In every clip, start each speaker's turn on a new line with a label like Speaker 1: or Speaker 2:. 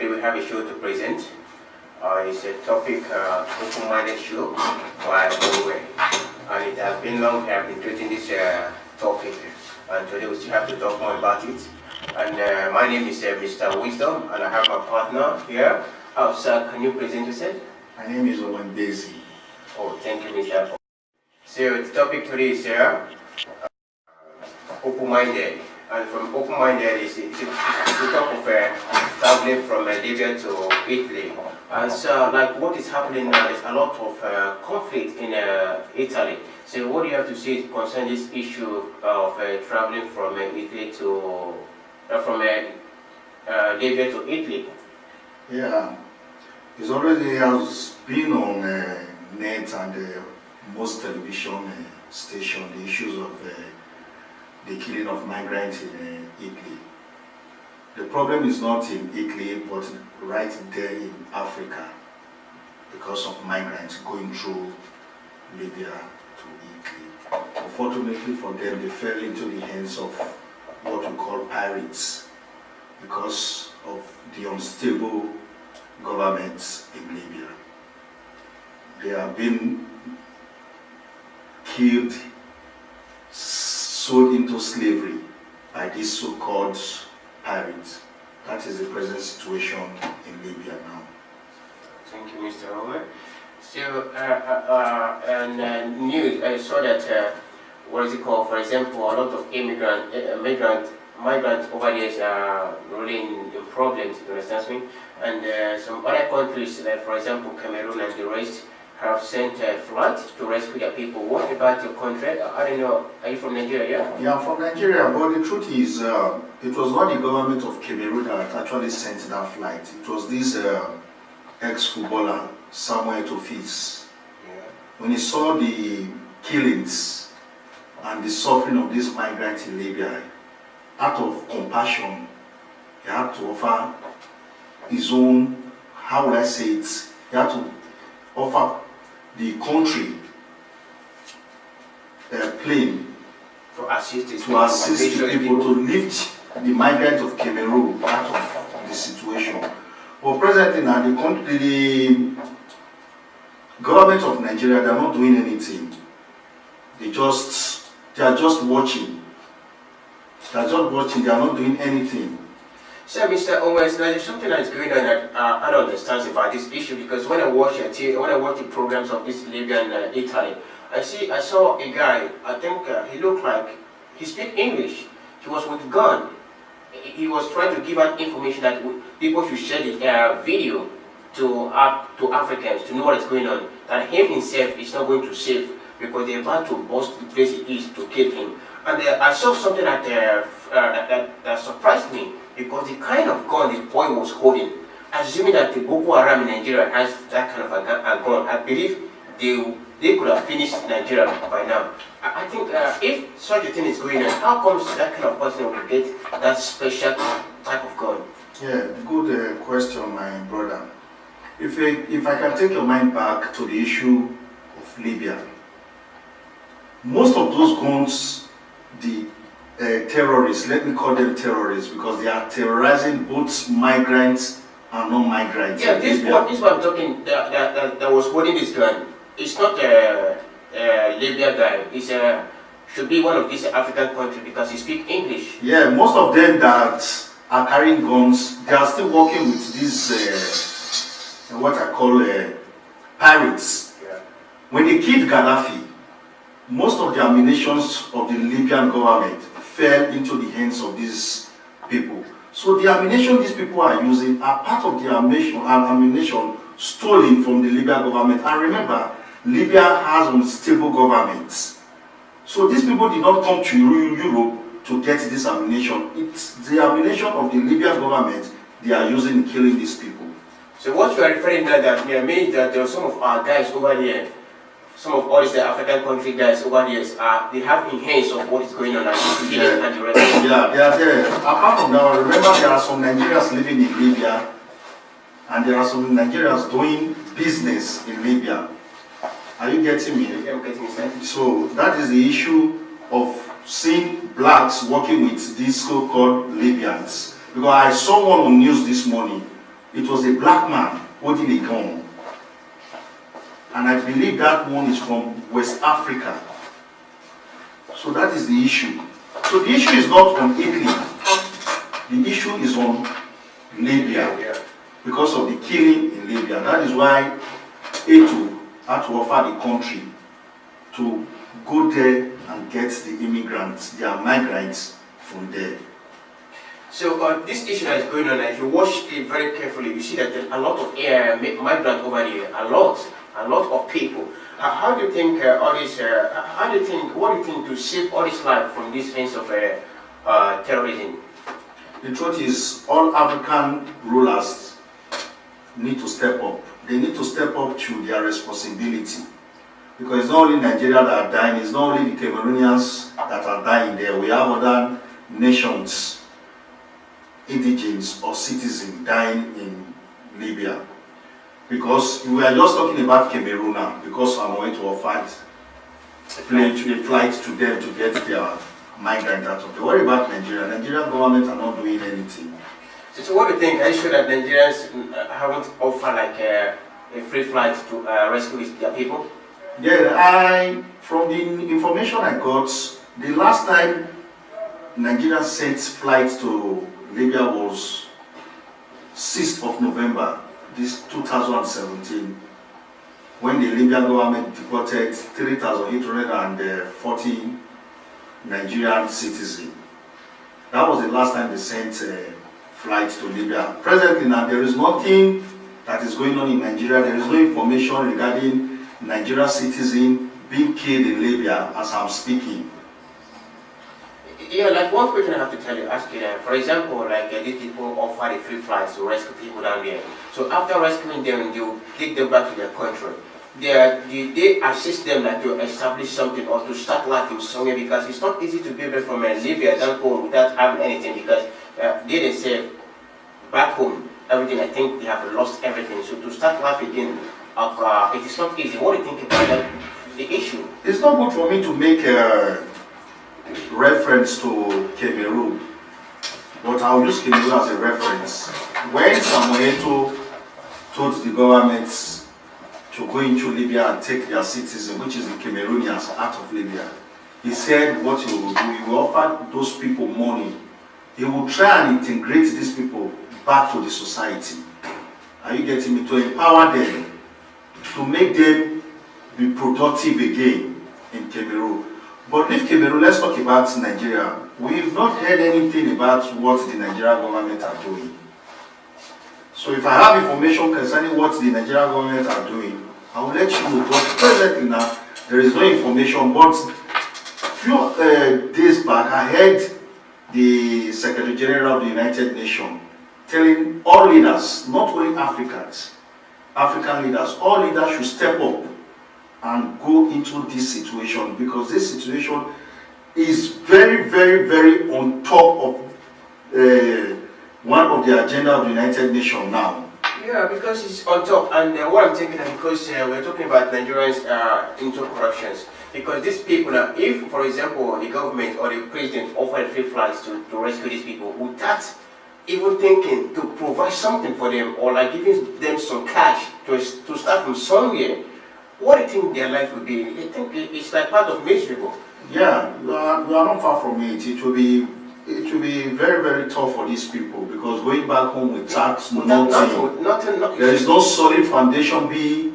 Speaker 1: today we have a show to present. It's a topic, open-minded show by Norway. And it has been long we have been treating this topic. And today we still have to talk more about it. And my name is Mr. Wisdom, and I have my partner here. Sir, can you present yourself?
Speaker 2: My name is Owen Daisy.
Speaker 1: Oh, thank you, Mr. So the topic today is open-minded. And from open-minded is to talk of traveling from Libya to Italy. And so, like, what is happening now, there's a lot of conflict in Italy. So what do you have to say concerning this issue of traveling from Italy to, Libya to Italy?
Speaker 2: Yeah, it's already has been on net and most television stations, the issues of the killing of migrants in Italy. The problem is not in Italy, but right there in Africa, because of migrants going through Libya to Italy. Unfortunately for them, they fell into the hands of what we call pirates, because of the unstable government in Libya. They have been killed, sold into slavery by these so-called pirates. That is the present situation in Libya now.
Speaker 1: Thank you, Mr. Robert. So, news, I saw that, what is it called, for example, a lot of migrants over there are really in problems, you understand me? And some other countries, like for example, Cameroon and the rest, have sent a flight to rescue their people. What about your country? I don't know, are you from Nigeria?
Speaker 2: Yeah, I'm from Nigeria, but the truth is, it was not the government of Cameroon that actually sent that flight. It was this ex-footballer, Samuel Tofis.
Speaker 1: Yeah.
Speaker 2: When he saw the killings and the suffering of these migrants in Libya, out of compassion, he had to offer his own, how will I say it, he had to offer the country a plane
Speaker 1: to assist
Speaker 2: the people to lift the migrants of Cameroon out of the situation. But presently now, the government of Nigeria, they are not doing anything. They are just watching. They are just watching. They are not doing anything.
Speaker 1: So, Mr. Owens, there's something that's going on that I don't understand about this issue, because when I watch the programs of this Libya and Italy, I saw a guy. I think he looked like he speak English. He was with a gun. He was trying to give out information that people should share the video to Africans to know what is going on. That him himself is not going to save, because they're about to bust the place he is to kill him. And I saw something that surprised me, because the kind of gun the boy was holding, assuming that the Boko Haram in Nigeria has that kind of a gun, I believe they could have finished Nigeria by now. I think if such a thing is going on, how comes that kind of person will get that special type of gun?
Speaker 2: Yeah, good question, my brother. If I can take your mind back to the issue of Libya, most of those guns, the terrorists, let me call them terrorists, because they are terrorizing both migrants and non-migrants.
Speaker 1: Yeah, this one I'm talking that was holding this gun, it's not a Libya guy. It's should be one of these African countries, because he speaks English.
Speaker 2: Yeah, most of them that are carrying guns, they are still working with these what I call pirates.
Speaker 1: Yeah.
Speaker 2: When they killed Gaddafi, most of the ammunition of the Libyan government fell into the hands of these people. So the ammunition these people are using are part of the ammunition stolen from the Libyan government. And remember, Libya has unstable governments. So these people did not come to Europe to get this ammunition. It's the ammunition of the Libyan government they are using in killing these people.
Speaker 1: So what you are referring to that means that there are some of our guys over here, some of all these African country guys over here, they have in hands of what is going on, and the rest.
Speaker 2: Yeah, they are there. Apart from that, remember there are some Nigerians living in Libya, and there are some Nigerians doing business in Libya. Are you getting me?
Speaker 1: I'm getting it.
Speaker 2: So that is the issue of seeing blacks working with these so-called Libyans. Because I saw one on news this morning it was a black man holding a gun. And I believe that one is from West Africa. So that is the issue. So the issue is not on Italy. The issue is on Libya. Because of the killing in Libya. That is why ATO had to offer the country to go there and get the immigrants, their migrants from there.
Speaker 1: So this issue that is going on, if you watch it very carefully, you see that there are a lot of migrants over here, a lot of people. How do you think what do you think to save all this life from these hands of terrorism?
Speaker 2: The truth is, all African rulers need to step up. They need to step up to their responsibility. Because it's not only Nigeria that are dying, it's not only the Cameroonians that are dying there. We have other nations, indigents or citizens dying in Libya. Because we are just talking about Cameroon now, because I'm going to offer a flight to them to get their migrant out of there. What about Nigeria? Nigerian government are not doing anything.
Speaker 1: So what do you think? Are you sure that Nigerians haven't offered like a free flight to rescue their people?
Speaker 2: Yeah, from the information I got, the last time Nigeria sent flights to Libya was 6th of November, this 2017, when the Libyan government deported 3,840 Nigerian citizens. That was the last time they sent flights to Libya. Presently now, there is nothing that is going on in Nigeria. There is no information regarding Nigerian citizen being killed in Libya as I'm speaking.
Speaker 1: Yeah, like one question I have to ask you that, for example, like these people offer the free flights to rescue people down there. So after rescuing them, you take them back to their country. They assist them like to establish something or to start life in somewhere, because it's not easy to be away from Libya down home without having anything, because they say back home, everything, I think they have lost everything. So to start life again, it is not easy. What do you think about that, the issue?
Speaker 2: It's not good for me to make a reference to Cameroon, but I'll use Cameroon as a reference. When Samuel told the government to go into Libya and take their citizens, which is the Cameroonians, out of Libya, he said what he will do, he will offer those people money. He will try and integrate these people back to the society. Are you getting me? To empower them, to make them be productive again in Cameroon. But leave Cameroon, let's talk about Nigeria. We've not heard anything about what the Nigerian government are doing. So if I have information concerning what the Nigerian government are doing, I will let you know. But presently now, there is no information. But a few days back, I heard the Secretary General of the United Nations telling all leaders, not only Africans, African leaders, all leaders should step up and go into this situation, because this situation is very, very, very on top of one of the agenda of the United Nations now.
Speaker 1: Yeah, because it's on top, and what I'm thinking, because we're talking about Nigerians into corruptions, because these people now, if, for example, the government or the president offered free flights to rescue these people, without even thinking to provide something for them, or like giving them some cash to start from somewhere, what do you think their life would be? I think it's like part of miserable.
Speaker 2: Yeah, we are not far from it. It will be very, very tough for these people, because going back home with tax, nothing, there is no solid foundation being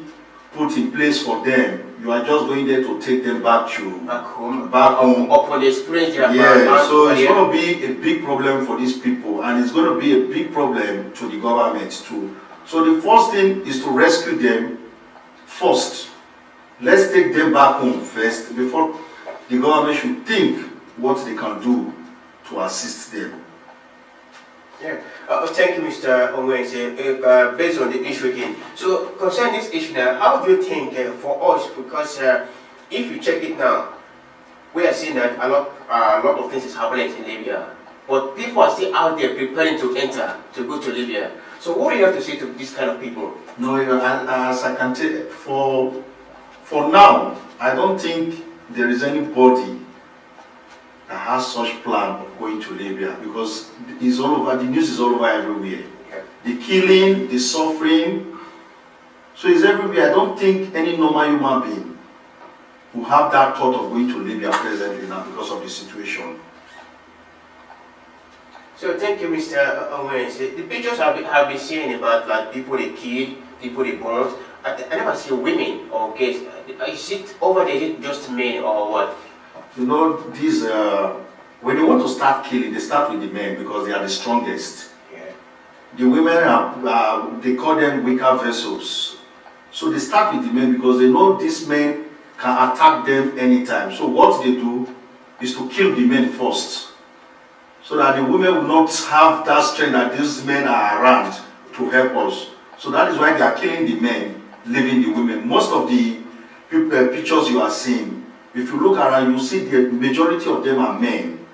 Speaker 2: put in place for them. You are just going there to take them back home.
Speaker 1: Upon the experience they have.
Speaker 2: Yeah, so it's going to be a big problem for these people, and it's going to be a big problem to the government too. So the first thing is to rescue them first. Let's take them back home first, before the government should think what they can do to assist them.
Speaker 1: Yeah. Thank you, Mr. Onwense. Based on the issue again. So, concerning this issue now, how do you think for us, because if you check it now, we are seeing that a lot of things is happening in Libya, but people are still out there preparing to enter, to go to Libya. So what do you have to say to these kind of people?
Speaker 2: No, as I can tell, for now, I don't think there is anybody that has such plan of going to Libya, because it's all over, the news is all over everywhere.
Speaker 1: Yeah.
Speaker 2: the killing, the suffering. So it's everywhere. I don't think any normal human being will have that thought of going to Libya presently now because of the situation.
Speaker 1: So thank you, Mr. Owens. The pictures have been seen about like people they killed, people they burned. I never see women or kids. Is it over there? Is it just men or what?
Speaker 2: You know, these when they want to start killing, they start with the men because they are the strongest.
Speaker 1: Yeah.
Speaker 2: The women are they call them weaker vessels. So they start with the men because they know these men can attack them anytime. So what they do is to kill the men first, so that the women will not have that strength that these men are around to help us. So that is why they are killing the men, leaving the women. Most of the pictures you are seeing, if you look around, you see the majority of them are men.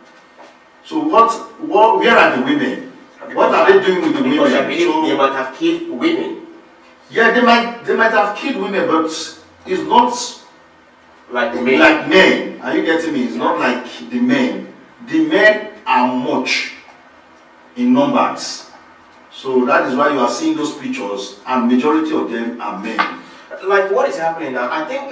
Speaker 2: So where are the women? What are they doing with the women?
Speaker 1: Because I believe they might have killed women.
Speaker 2: Yeah, they might have killed women, but it's not
Speaker 1: like men.
Speaker 2: Like men. Are you getting me? It's not like the men. The men are much in numbers. So that is why you are seeing those pictures, and majority of them are men.
Speaker 1: Like what is happening now? I think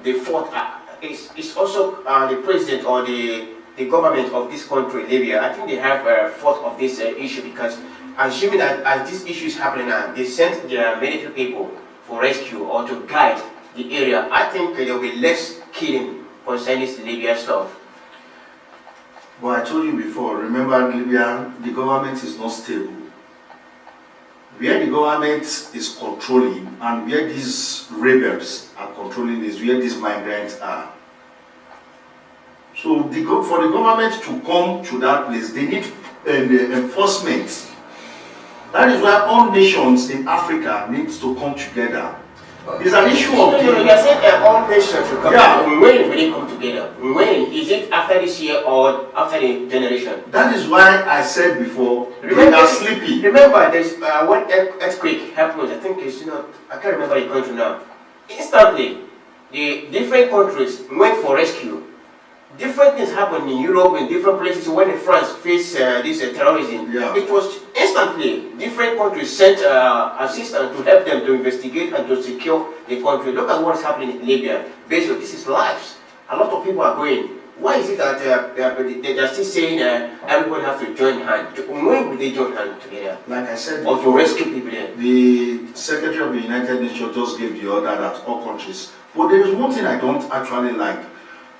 Speaker 1: the fourth is also the president or the government of this country, Libya. I think they have thought of this issue because assuming that as this issue is happening now, they sent their military people for rescue or to guide the area. I think there will be less killing concerning this Libya stuff.
Speaker 2: But I told you before, remember Libya, the government is not stable. Where the government is controlling and where these rebels are controlling is where these migrants are. So for the government to come to that place, they need enforcement. That is why all nations in Africa need to come together. It's an issue of...
Speaker 1: No, you are saying all nations should come
Speaker 2: together.
Speaker 1: When will they come together? When? Is it after this year or after the generation?
Speaker 2: That is why I said before, they are sleeping.
Speaker 1: Remember, there's one earthquake happened, I think it's, I can't remember the country now. Instantly, the different countries went for rescue. Different things happened in Europe, in different places. When France faced this terrorism, it was instantly different countries sent assistance to help them to investigate and to secure the country. Look at what's happening in Libya. Basically, this is lives. A lot of people are going. Why is it that they're still saying everybody has to join hands? When will they join hands together?
Speaker 2: Like I said,
Speaker 1: or to rescue people there?
Speaker 2: The Secretary of the United Nations just gave the order that all countries. But there is one thing I don't actually like.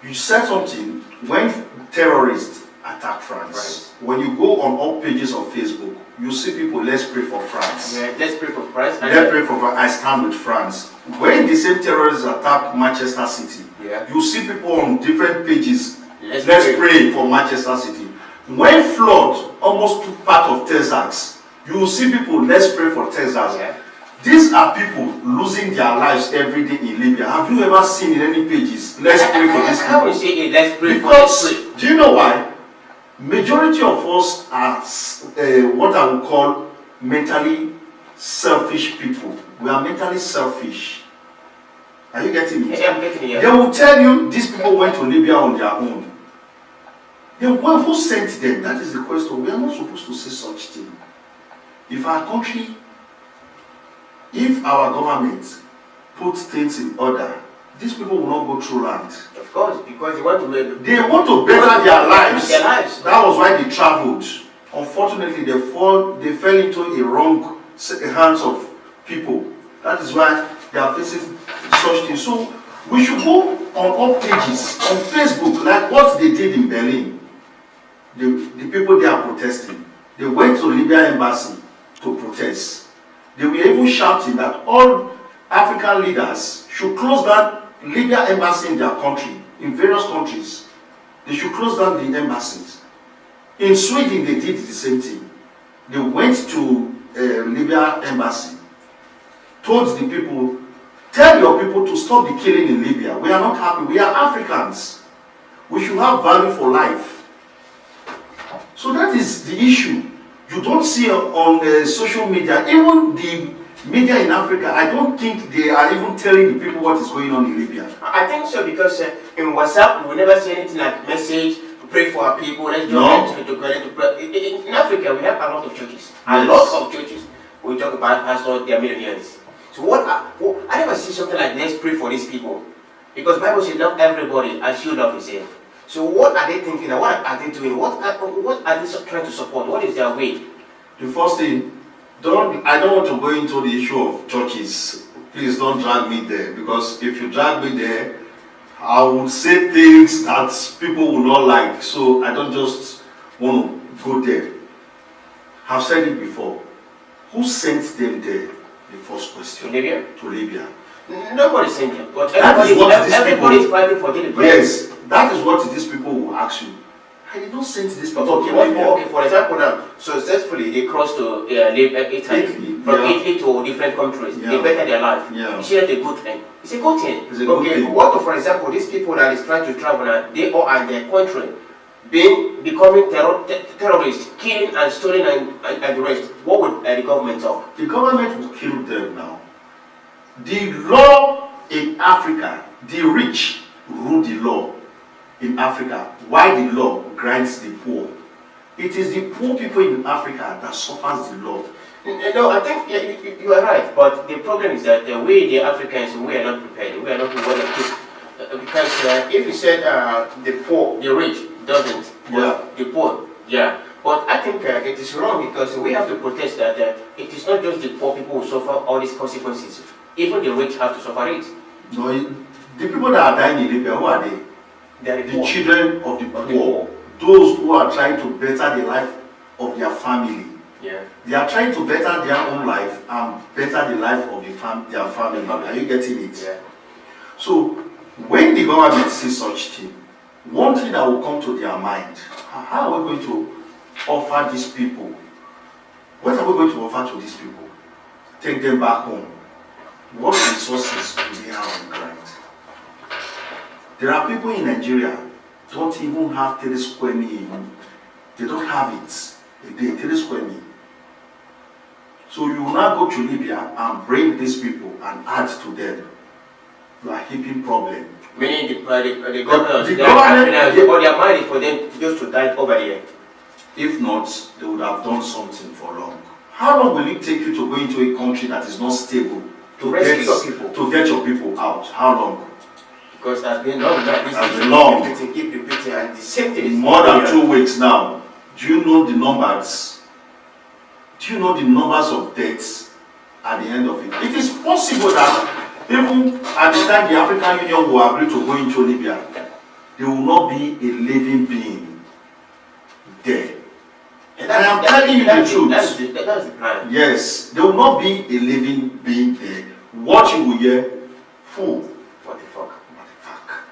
Speaker 2: You said something when terrorists attack France. Right. When you go on all pages of Facebook, you see people, let's pray for France.
Speaker 1: Yeah, let's pray for France.
Speaker 2: Let's pray for France. I stand with France. When the same terrorists attack Manchester City, you see people on different pages, let's pray for Manchester City. When flood almost took part of Texas, you will see people, let's pray for Texas.
Speaker 1: Yeah.
Speaker 2: These are people losing their lives every day in Libya. Have you ever seen in any pages, let's pray for this people?
Speaker 1: I would say let's pray
Speaker 2: because,
Speaker 1: for this.
Speaker 2: do you know why? Majority of us are what I would call mentally selfish people. We are mentally selfish. Are you getting me?
Speaker 1: Yeah, I'm getting it.
Speaker 2: They will tell you these people went to Libya on their own. Then who sent them? That is the question. We are not supposed to say such thing. If our country, if our government puts things in order, these people will not go through land.
Speaker 1: Of course, because they want to
Speaker 2: better their lives.
Speaker 1: Their lives.
Speaker 2: That was why they traveled. Unfortunately, they fell into a wrong hands of people. That is why they are facing such things. So we should go on all pages on Facebook, like what they did in Berlin. The people there are protesting. They went to Libya embassy to protest. They were even shouting that all African leaders should close down Libya embassy in their country, in various countries. They should close down the embassies. In Sweden, they did the same thing. They went to Libya embassy, told the people, tell your people to stop the killing in Libya. We are not happy. We are Africans. We should have value for life. So that is the issue. You don't see on social media, even the media in Africa, I don't think they are even telling the people what is going on in Libya.
Speaker 1: I think so because in WhatsApp, we will never see anything like message, pray for our people, let's join to pray. In Africa, we have a lot of churches. A lot of churches. we talk about pastors, they are millionaires. So I never see something like let's pray for these people. Because Bible says love everybody as you love yourself. So what are they thinking and what are they doing? What are they trying to support? What is their way?
Speaker 2: The first thing, I don't want to go into the issue of churches. Please don't drag me there, because if you drag me there, I would say things that people will not like. So I don't just want to go there. I've said it before. Who sent them there? The first question.
Speaker 1: To Libya?
Speaker 2: To Libya.
Speaker 1: Nobody sent them. But
Speaker 2: everybody
Speaker 1: is fighting for daily bread.
Speaker 2: Yes, that is what these people will ask you. I did not send this people.
Speaker 1: Okay, for example now, successfully they crossed to Italy, from Italy to different countries. They better their life.
Speaker 2: Yeah.
Speaker 1: Is that a good thing? It's a good thing.
Speaker 2: It's a good thing.
Speaker 1: What if, for example, these people that is trying to travel now, they are in their country, becoming terrorists, killing and stealing and the rest? What would the government talk?
Speaker 2: The government will kill them now. The law in Africa, the rich rule the law in Africa. Why the law grants the poor? It is the poor people in Africa that suffers the law.
Speaker 1: No, I think you are right, but the problem is that we, the Africans, we are not prepared. We are not well equipped. Because if you said the poor, the rich doesn't, but the poor, yeah. But I think it is wrong, because we have to protest that it is not just the poor people who suffer all these consequences. Even the rich have to suffer it.
Speaker 2: No, the people that are dying in Libya, who are they?
Speaker 1: They are
Speaker 2: the children of the poor. Those who are trying to better the life of their family.
Speaker 1: Yeah.
Speaker 2: They are trying to better their own life and better the life of their family. Are you getting it?
Speaker 1: Yeah.
Speaker 2: So, when the government sees such thing, one thing that will come to their mind, how are we going to offer these people? What are we going to offer to these people? Take them back home. What resources do they have on ground? There are people in Nigeria don't even have 3 square meals. They don't have it. They 3 square meals. So you will now go to Libya and bring these people and add to them. You are heaping problem.
Speaker 1: Meaning the government, they are money for them just to die over there.
Speaker 2: If not, they would have done something for long. How long will it take you to go into a country that is not stable
Speaker 1: to rescue your people?
Speaker 2: To get your people out? How long?
Speaker 1: Because it has been long now. This
Speaker 2: has been long.
Speaker 1: Keep repeating, and the same thing is
Speaker 2: more than 2 weeks now. Do you know the numbers? Do you know the numbers of deaths at the end of it? It is possible that even at the time the African Union will agree to go into Libya, there will not be a living being there. And I am telling you the truth.
Speaker 1: That's the plan.
Speaker 2: Yes, there will not be a living being there. What you will hear, fool.
Speaker 1: What the fuck?
Speaker 2: What the fuck?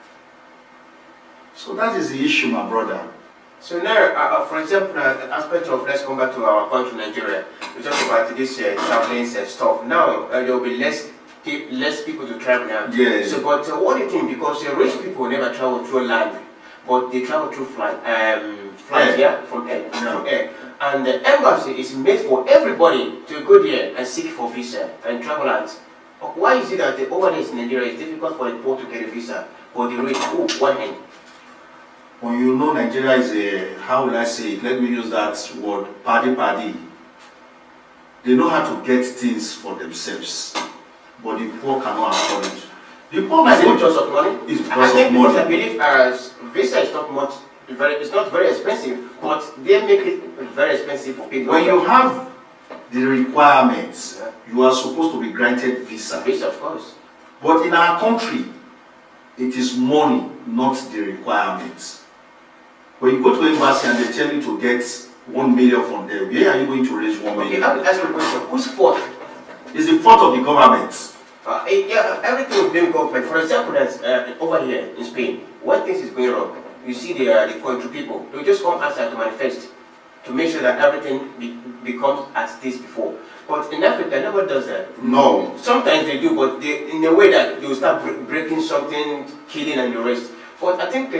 Speaker 2: So that is the issue, my brother.
Speaker 1: So now, for example, aspect of, let's come back to our country, Nigeria. We talk about this traveling stuff. Now, there will be less people to travel now.
Speaker 2: Yes.
Speaker 1: So, but what do you think? Because rich people never travel through land, but they travel through flight, from air. Through air. And the embassy is made for everybody to go there and seek for visa and travel out. Why is it that over there in Nigeria it's difficult for the poor to get a visa, but the rich, one hand?
Speaker 2: When you know Nigeria is a, how will I say it? Let me use that word, paddy. They know how to get things for themselves, but the poor cannot afford it. The poor
Speaker 1: is it because of money?
Speaker 2: It's because of money.
Speaker 1: I believe visa is not much. It's not very expensive, but they make it very expensive for people.
Speaker 2: When you have the requirements, you are supposed to be granted visa.
Speaker 1: Visa, of course.
Speaker 2: But in our country, it is money, not the requirements. When you go to embassy and they tell you to get 1 million from there, where are you going to raise 1 million?
Speaker 1: Okay, I will ask you a question. Whose fault?
Speaker 2: It's the fault of the government.
Speaker 1: Everything will blame government. For example, over here in Spain, when things is going wrong, you see the country people, they will just come outside to manifest to make sure that everything becomes as it is before. But in Africa, nobody does that.
Speaker 2: No.
Speaker 1: Sometimes they do, but in a way that they will start breaking something, killing and the rest. But I think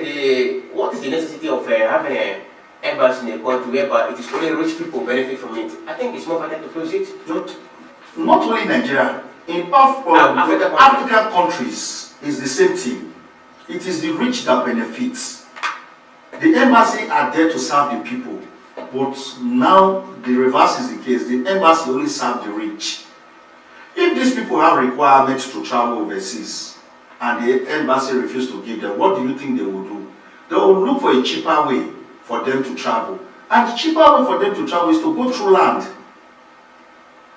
Speaker 1: what is the necessity of having an embassy in a country whereby it is only rich people benefit from it? I think it's more better to close it.
Speaker 2: Not only Nigeria, in African countries, it's the same thing. It is the rich that benefits. The embassy are there to serve the people. But now the reverse is the case. The embassy only serve the rich. If these people have requirements to travel overseas and the embassy refuses to give them, what do you think they will do? They will look for a cheaper way for them to travel. And the cheaper way for them to travel is to go through land.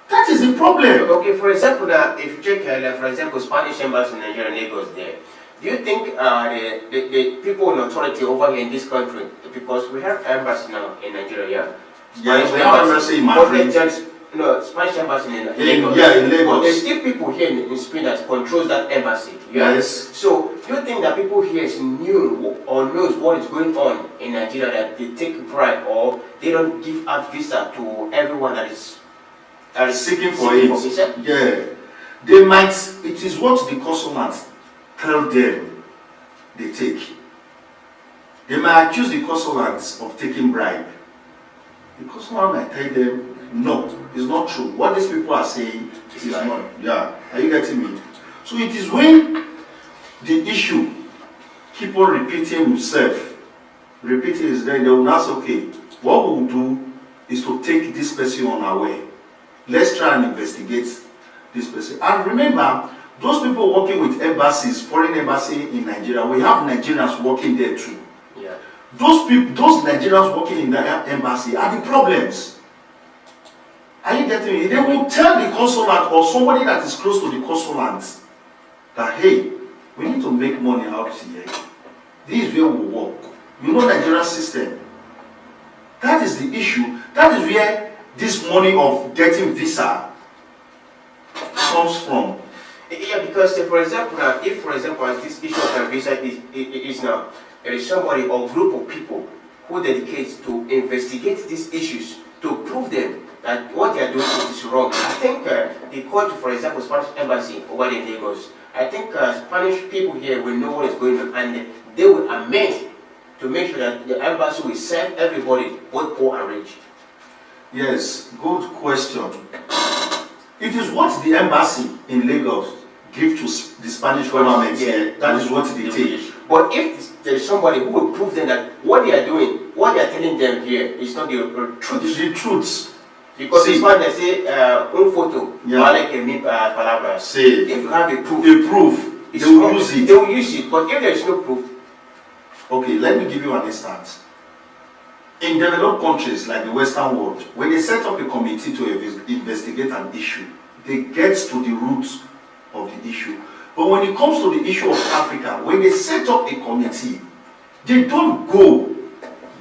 Speaker 2: That is the problem.
Speaker 1: Okay, for example, if you check, for example, Spanish embassy in Nigeria, Lagos there, do you think the people in authority over here in this country, because we have embassy now in Nigeria,
Speaker 2: yeah, we have embassy in Madrid.
Speaker 1: No, Spanish embassy in Lagos.
Speaker 2: Yeah, in Lagos.
Speaker 1: But there's still people here in Spain that controls that embassy. Yeah?
Speaker 2: Yes.
Speaker 1: So, do you think that people here knew or knows what is going on in Nigeria, that they take bribe or they don't give out visa to everyone that is
Speaker 2: seeking for it? Yeah. They might, it is what the consulates tell them they take. They might accuse the consulates of taking bribe. The consulat might tell them, no, it's not true. What these people are saying is not. Yeah, are you getting me? So it is when the issue keep on repeating itself, repeating is then they will ask, okay, what we will do is to take this person on our way. Let's try and investigate this person. And remember, those people working with embassies, foreign embassy in Nigeria, we have Nigerians working there too.
Speaker 1: Yeah.
Speaker 2: Those people, those Nigerians working in the embassy are the problems. Are you getting me? They will tell the consulate or somebody that is close to the consulate that, hey, we need to make money out here. This is where we work. You know Nigerian system. That is the issue. That is where this money of getting visa comes from.
Speaker 1: Yeah, because for example, if for example this issue of visa is now, there is somebody or group of people who dedicates to investigate these issues to prove them that what they are doing is wrong. I think the court, for example, Spanish embassy over in Lagos, I think Spanish people here will know what is going on and they will amend to make sure that the embassy will serve everybody, both poor and rich.
Speaker 2: Yes, good question. It is what the embassy in Lagos give to the Spanish government here. That is what they take.
Speaker 1: But if there is somebody who will prove them that what they are doing, what they are telling them here is not the truth.
Speaker 2: It's the truth.
Speaker 1: Because this one they say un photo, like a palabras.
Speaker 2: Say
Speaker 1: if you have a proof,
Speaker 2: they will use it.
Speaker 1: They will use it. But if there is no proof,
Speaker 2: okay, let me give you an instance. In developed countries like the Western world, when they set up a committee to investigate an issue, they get to the roots of the issue. But when it comes to the issue of Africa, when they set up a committee, they don't go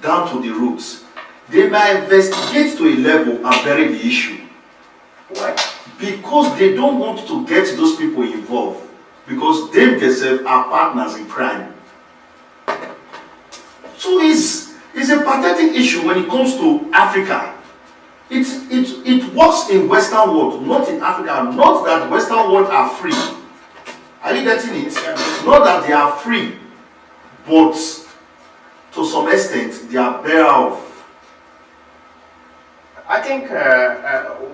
Speaker 2: down to the roots. They might investigate to a level and bury the issue. Why? Because they don't want to get those people involved. Because they themselves are partners in crime. So it's a pathetic issue when it comes to Africa. It works in Western world, not in Africa. Not that Western world are free. Are you getting it? Not that they are free, but to some extent they are better off.
Speaker 1: I think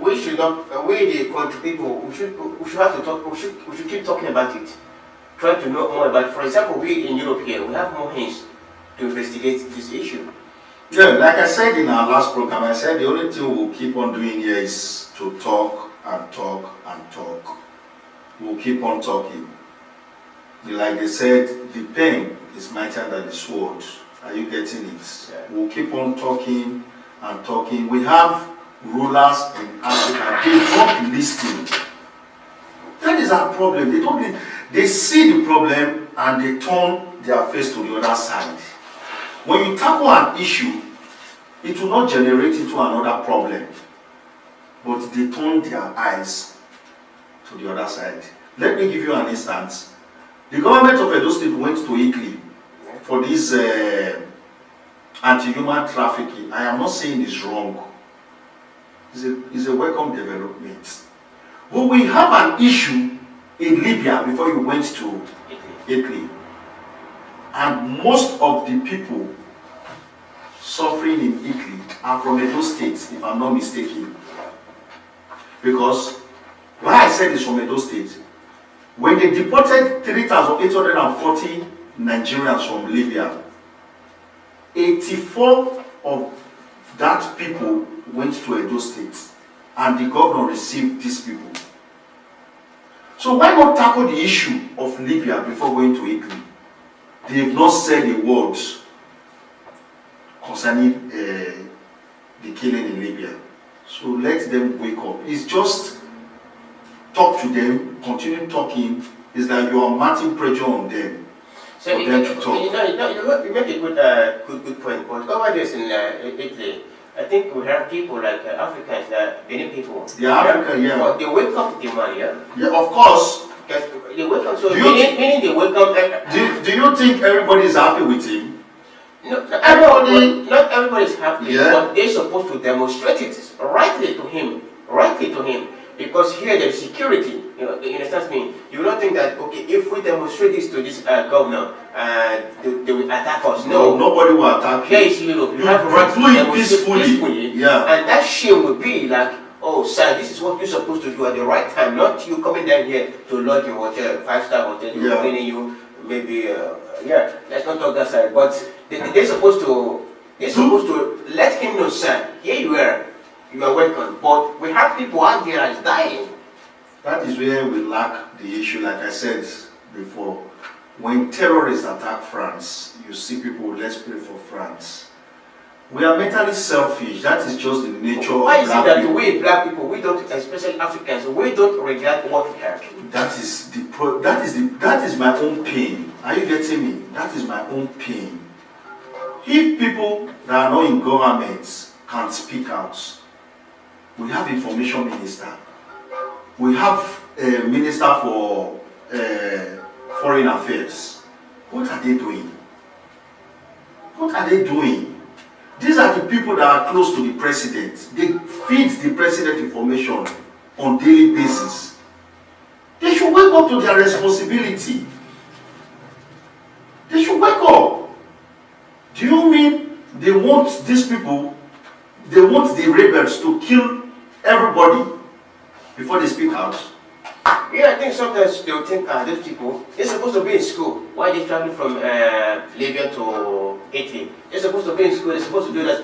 Speaker 1: we should not, we the country people, we should have to talk, we should keep talking about it, try to know more about it. For example, we in Europe here, we have more hints to investigate this issue.
Speaker 2: Yeah, like I said in our last program, I said the only thing we'll keep on doing here is to talk and talk and talk. We'll keep on talking. Like they said, the pen is mightier than the sword. Are you getting it? Yeah. We'll keep on talking and talking. We have rulers in Africa, they don't listen. That is our problem. They see the problem and they turn their face to the other side. When you tackle an issue, it will not generate into another problem, but they turn their eyes to the other side. Let me give you an instance. The government of Edo State went to Italy for this anti-human trafficking. I am not saying it's wrong. It's a welcome development. But we have an issue in Libya before you went to Italy. And most of the people suffering in Italy are from Edo State, if I'm not mistaken. Because why I said it's from Edo State, when they deported 3,840 Nigerians from Libya, 84 of that people went to Edo State and the governor received these people. So why not tackle the issue of Libya before going to Italy? They have not said a word concerning the killing in Libya. So let them wake up. It's just talk to them, continue talking. It's like you are mounting pressure on them
Speaker 1: so
Speaker 2: for them to talk.
Speaker 1: You make a good point. But over this in Italy, I think we have people like Africans, Benin people.
Speaker 2: They are African, yeah.
Speaker 1: But they wake up to the man, yeah?
Speaker 2: Yeah, of course.
Speaker 1: They wake up, so meaning they wake up.
Speaker 2: Do you think everybody is happy with him?
Speaker 1: No, not everybody is happy,
Speaker 2: yeah.
Speaker 1: But they're supposed to demonstrate it rightly to him. Because here there is security. You understand me? You will not think that, okay, if we demonstrate this to this governor, they will attack us. No,
Speaker 2: nobody will attack you.
Speaker 1: Here is Europe. You have
Speaker 2: right to demonstrate peacefully. Yeah.
Speaker 1: And that shame will be like, oh, sir, this is what you're supposed to do at the right time, not you coming down here to lodge your hotel, 5-star hotel, you're cleaning you, maybe, let's not talk that side. But they're supposed to let him know, sir, here you are welcome. But we have people out there that's dying.
Speaker 2: That is where we lack the issue, like I said before. When terrorists attack France, you see people, let's pray for France. We are mentally selfish. That is just the nature of
Speaker 1: black people. Why is it that
Speaker 2: we
Speaker 1: black people, we don't, especially Africans, we don't regard what we have?
Speaker 2: That is my own pain. Are you getting me? That is my own pain. If people that are not in government can speak out, we have information minister, we have a minister for foreign affairs. What are they doing? What are they doing? These are the people that are close to the president. They feed the president information on daily basis. They should wake up to their responsibility. They should wake up. Do you mean they want these people, they want the rebels to kill everybody before they speak out?
Speaker 1: Yeah, I think sometimes they'll think, those people, they're supposed to be in school. Why are they traveling from Libya to Italy? They're supposed to be in school, they're supposed to do that.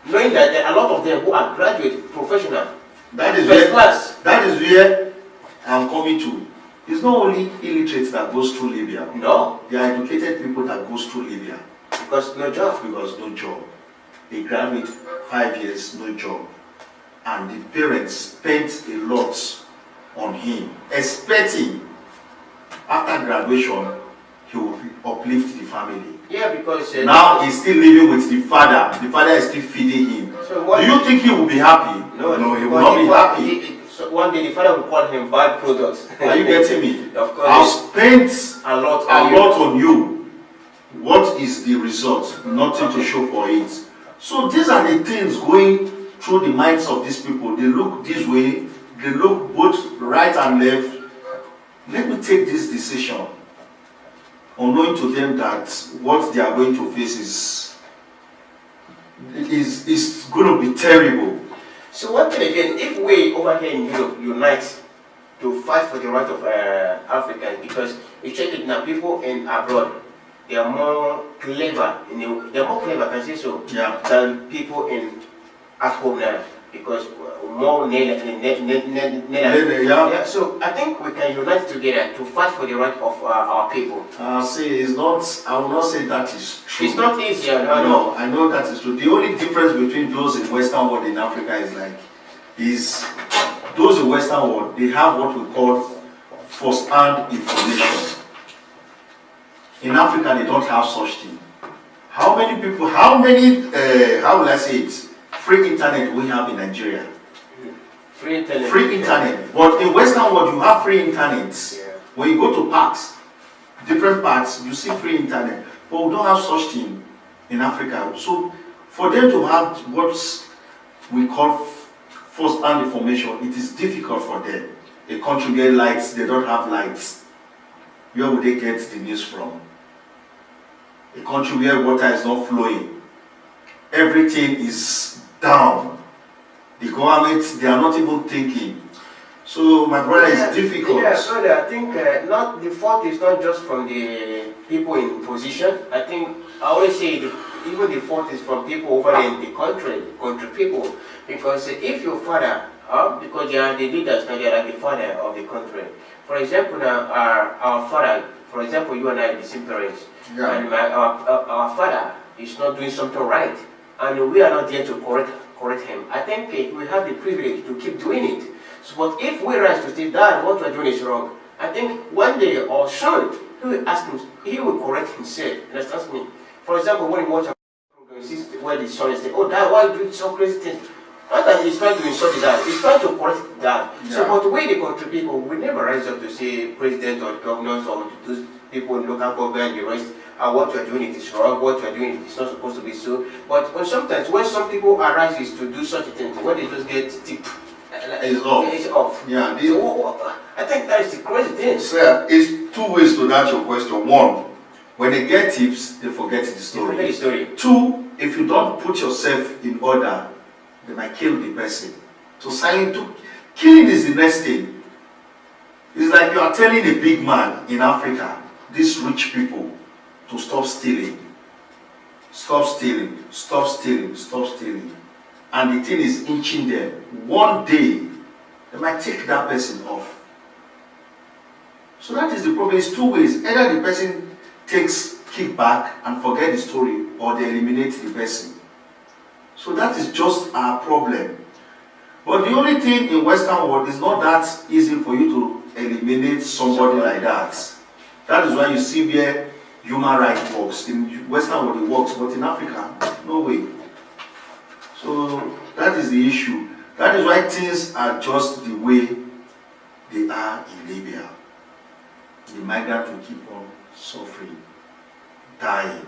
Speaker 1: Knowing that there are a lot of them who are graduate, professional, first class.
Speaker 2: That is where I'm coming to. It's not only illiterates that goes through Libya.
Speaker 1: No.
Speaker 2: They are educated people that goes through Libya.
Speaker 1: Because no job.
Speaker 2: Because no job. They graduate 5 years, no job. And the parents spent a lot on him, expecting after graduation he will uplift the family.
Speaker 1: Yeah, because
Speaker 2: now he's still living with the father. The father is still feeding him. So do you think he will be happy?
Speaker 1: No,
Speaker 2: he will not be happy.
Speaker 1: So one day the father will call him bad products.
Speaker 2: Are you getting me?
Speaker 1: Of course.
Speaker 2: I've spent
Speaker 1: a lot
Speaker 2: on you. What is the result? Nothing to show for it. So these are the things going through the minds of these people. They look this way, they look both right and left. Let me take this decision, unknowing to them that what they are going to face is going to be terrible.
Speaker 1: So one thing again, if we over here in Europe unite to fight for the right of Africans, because you check it now, people in abroad, they are more clever, they are more clever, I can say so, than people at home now, because more so I think we can unite together to fight for the right of our people.
Speaker 2: See, it's not, I will not say that is true.
Speaker 1: It's not easy,
Speaker 2: no, I know that is true. The only difference between those in Western world and Africa is those in Western world, they have what we call first-hand information. In Africa, they don't have such thing. How many people, how will I say it, free internet we have in Nigeria?
Speaker 1: Free internet.
Speaker 2: Free internet. But in Western world, you have free internet. Yeah. When you go to parks, different parks, you see free internet. But we don't have such thing in Africa. So for them to have what we call first-hand information, it is difficult for them. A country get lights, they don't have lights. Where would they get the news from? A country where water is not flowing, everything is down. The government, they are not even thinking. So my brother, it's difficult.
Speaker 1: Yeah, brother, I think not the fault is not just from the people in position. I think I always say even the fault is from people over there in the country people. Because if your father, because they are the leaders now, they are the father of the country. For example, now our father, for example, you and I are the same parents, and our father is not doing something right, and we are not there to correct him. I think we have the privilege to keep doing it. So, but if we rise to say, Dad, what we're doing is wrong, I think one day or soon he will ask him, he will correct himself. Understand me? For example, when you watch a program, where the son is saying, "Oh, Dad, why are you doing so crazy things?" Not that he's trying to insult the dad, he's trying to correct the dad. Yeah. So, but the way the country people will never rise up to say president or governors or those people in local government, the rest, what you're doing it is wrong, what you're doing it's not supposed to be so. But sometimes when some people arises to do such a thing, when they just get tipped, it's off. Yeah. So, I think that is the crazy thing.
Speaker 2: Sir, it's two ways to answer your question. One, when they get tips, they forget the story.
Speaker 1: They forget the story.
Speaker 2: Two, if you don't put yourself in order, they might kill the person. So killing is the next thing. It's like you are telling a big man in Africa, these rich people, to stop stealing. Stop stealing, stop stealing, stop stealing. And the thing is inching them. One day, they might take that person off. So that is the problem. It's two ways. Either the person takes kickback and forget the story, or they eliminate the person. So that is just our problem. But the only thing in Western world is not that easy for you to eliminate somebody like that. That is why you see where human rights works. In Western world it works, but in Africa, no way. So that is the issue. That is why things are just the way they are in Libya. The migrant will keep on suffering, dying,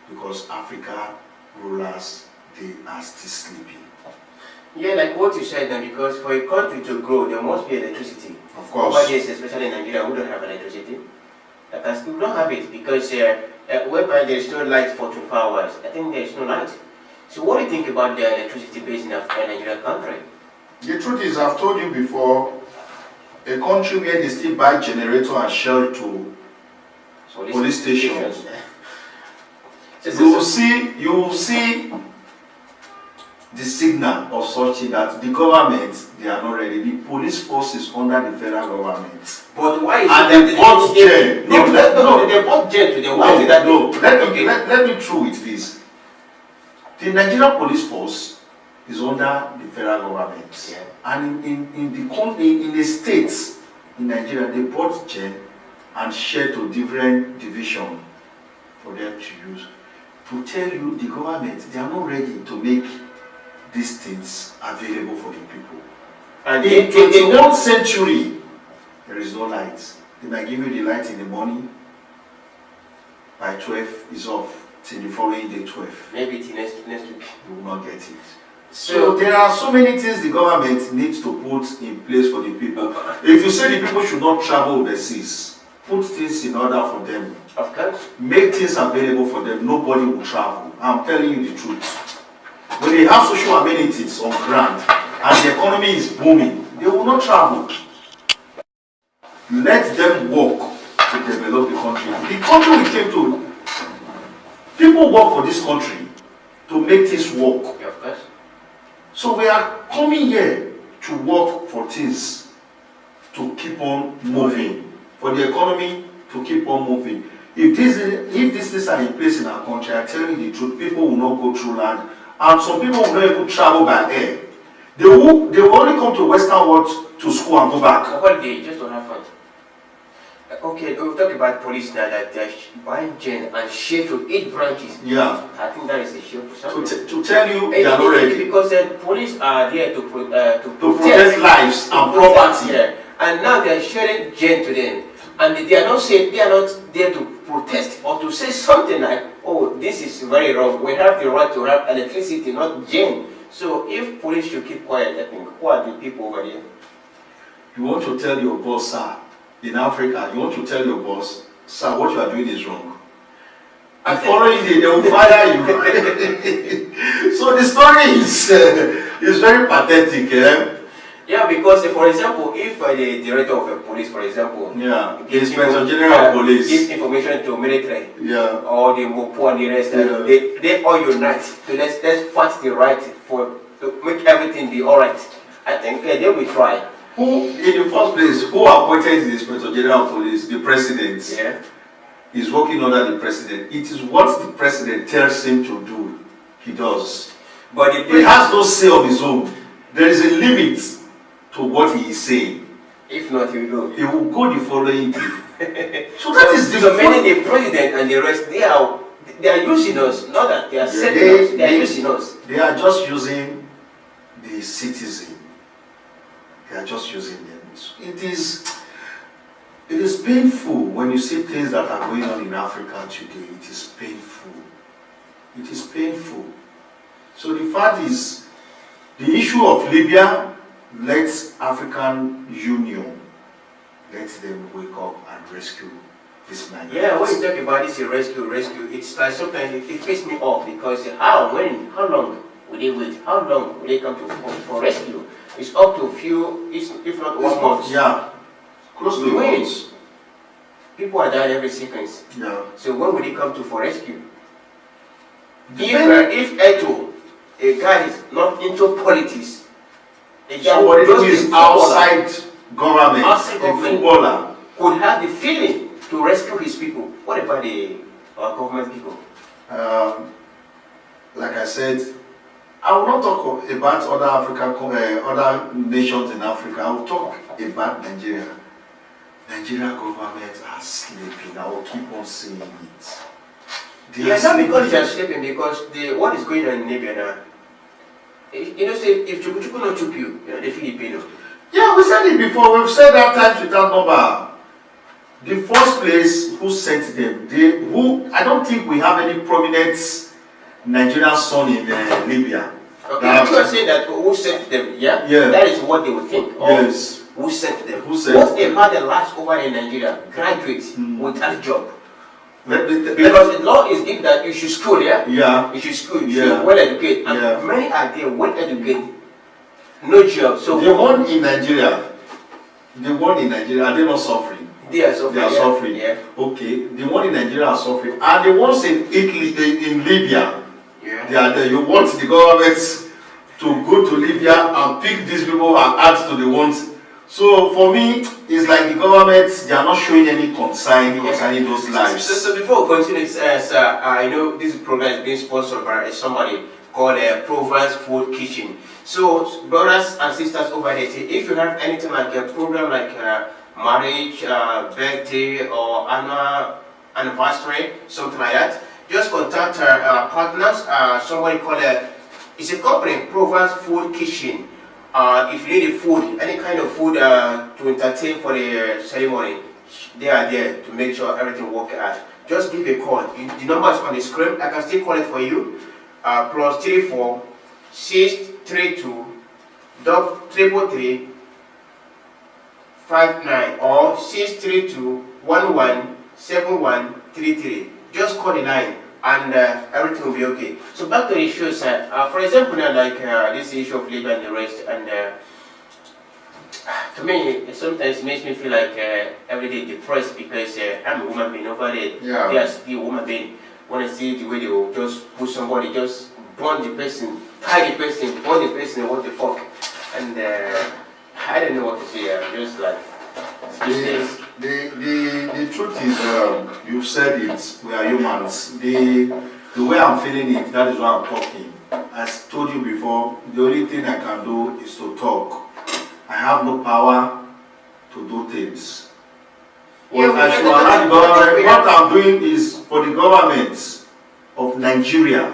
Speaker 2: because Africa rulers, they are still sleeping.
Speaker 1: Yeah, like what you said now, because for a country to grow, there must be electricity.
Speaker 2: Of course.
Speaker 1: Nowadays, especially in Nigeria, we don't have electricity. We don't have it because whereby there is no light for 24 hours, I think there is no light. So what do you think about the electricity base in Nigerian country?
Speaker 2: The truth is, I've told you before, a country where they still buy generator and shell to police stations. You will see the signal of such thing that the government, they are not ready. The police force is under the federal government.
Speaker 1: But why is
Speaker 2: and
Speaker 1: it
Speaker 2: they bought jail?
Speaker 1: They bought jail to them. Why is it that?
Speaker 2: No, let me through with this. The Nigerian police force is under the federal government.
Speaker 1: Yeah.
Speaker 2: And in the states in Nigeria, they bought jail and share to different divisions for them to use. To tell you, the government, they are not ready to make these things available for the people. And in the 21st century, there is no light. They might give you the light in the morning, by 12 is off, till the following day 12.
Speaker 1: Maybe till next week.
Speaker 2: You will not get it. So there are so many things the government needs to put in place for the people. If you say the people should not travel overseas, put things in order for them.
Speaker 1: Of course.
Speaker 2: Make things available for them. Nobody will travel. I'm telling you the truth. When they have social amenities on ground and the economy is booming, they will not travel. Let them work to develop the country. The country we came to, people work for this country to make things work.
Speaker 1: Yeah, of course. So
Speaker 2: we are coming here to work for things to keep on moving, for the economy to keep on moving. If these things are in place in our country, I tell you the truth, people will not go through land, and some people will not even travel by air. They will only come to Western world to school and go back.
Speaker 1: A holiday, just to have fun. Okay, we'll talk about police now, that they're buying gen and share to 8 branches.
Speaker 2: Yeah.
Speaker 1: I think that is a shame for something.
Speaker 2: To tell you, they are not ready.
Speaker 1: Because police are there to
Speaker 2: protect lives and property.
Speaker 1: Yeah. And now they are sharing gen to them. And they are not there to protest or to say something like, oh, this is very wrong. We have the right to have electricity, not gen. So if police should keep quiet, I think, who are the people over there?
Speaker 2: You want to tell your boss, sir, in Africa, you want to tell your boss, sir, what you are doing is wrong. And following day, they will fire you. So the story is very pathetic.
Speaker 1: Yeah, because for example, if the director of a police, for example,
Speaker 2: yeah, the Inspector General of Police
Speaker 1: gives information to military,
Speaker 2: yeah,
Speaker 1: or the Mopo and the rest,
Speaker 2: yeah,
Speaker 1: they all unite. So let's fight the right to make everything be alright. I think they will try.
Speaker 2: Who, in the first place, who appointed the Inspector General of Police? The President.
Speaker 1: Yeah.
Speaker 2: He's working under the President. It is what the President tells him to do, he does.
Speaker 1: But
Speaker 2: he has no say on his own. There is a limit to what he is saying.
Speaker 1: If not, he will go.
Speaker 2: He will go the following day. So that is the
Speaker 1: so meaning the President and the rest, they are using us, not that they are saving us, they are using us.
Speaker 2: They are just using the citizen. They are just using them. It is painful when you see things that are going on in Africa today. It is painful. It is painful. So the fact is, the issue of Libya, let African Union, let them wake up and rescue this man.
Speaker 1: Yeah, when you talk about this rescue, it's like sometimes it pisses me off because how long will they wait? How long will they come to for rescue? It's up to a few, if not 1 month.
Speaker 2: Yeah, close to months.
Speaker 1: People are dying every second.
Speaker 2: Yeah.
Speaker 1: So when will they come to for rescue? If Eto, a guy is not into politics, a guy
Speaker 2: somebody who is outside government, a footballer,
Speaker 1: could have the feeling to rescue his people. What about our government people?
Speaker 2: Like I said, I will not talk about other nations in Africa. I will talk about Nigeria. Nigeria government are sleeping. I will keep on saying it.
Speaker 1: Yes, not because they are sleeping, because what is going on in Libya now. You know, say if Chukuchuku not chup you, you know the Filipino.
Speaker 2: Yeah, we said it before. We've said that times without number. The first place who sent them, I don't think we have any prominent Nigerian son in Libya.
Speaker 1: Okay, you are saying that who sent them, yeah?
Speaker 2: Yeah.
Speaker 1: That is what they would think.
Speaker 2: Yes.
Speaker 1: Who sent them?
Speaker 2: Who sent
Speaker 1: what about the last over in Nigeria? Graduates without job.
Speaker 2: Because
Speaker 1: the law is given that you should school, yeah?
Speaker 2: Yeah.
Speaker 1: You should school, you should well educated. And many are there well educated, no job. So
Speaker 2: the one in Nigeria, are they not suffering?
Speaker 1: They are suffering.
Speaker 2: They are suffering.
Speaker 1: Yeah.
Speaker 2: Okay. The one in Nigeria are suffering. And the ones in Italy, in Libya, they are there. You want the government to go to Libya and pick these people and add to the ones. So for me, it's like the government, they are not showing any concern concerning those lives.
Speaker 1: So before we continue, I know this program is being sponsored by somebody called Province Food Kitchen. So brothers and sisters over there, if you have anything like a program like marriage, birthday, or annual anniversary, something like that, just contact our partners. Somebody called it's a company, Province Food Kitchen. If you need a food, any kind of food to entertain for the ceremony, they are there to make sure everything works out. Just give a call. The number is on the screen. I can still call it for you. +34 632 333 59 or 632 117133. Just call the line and everything will be okay. So back to the issue, sir. For example, now, like this issue of Libya and the rest, and to me, it sometimes makes me feel like every day depressed because I'm a woman being over there.
Speaker 2: Yeah.
Speaker 1: They are still a woman being. When I see the way they will just push somebody, just burn the person, tie the person, burn the person, what the fuck. And I don't know what to say. I'm just like,
Speaker 2: the truth is, you've said it, we are humans. The way I'm feeling it, that is why I'm talking. As told you before, the only thing I can do is to talk. I have no power to do things. What I'm doing is for the government of Nigeria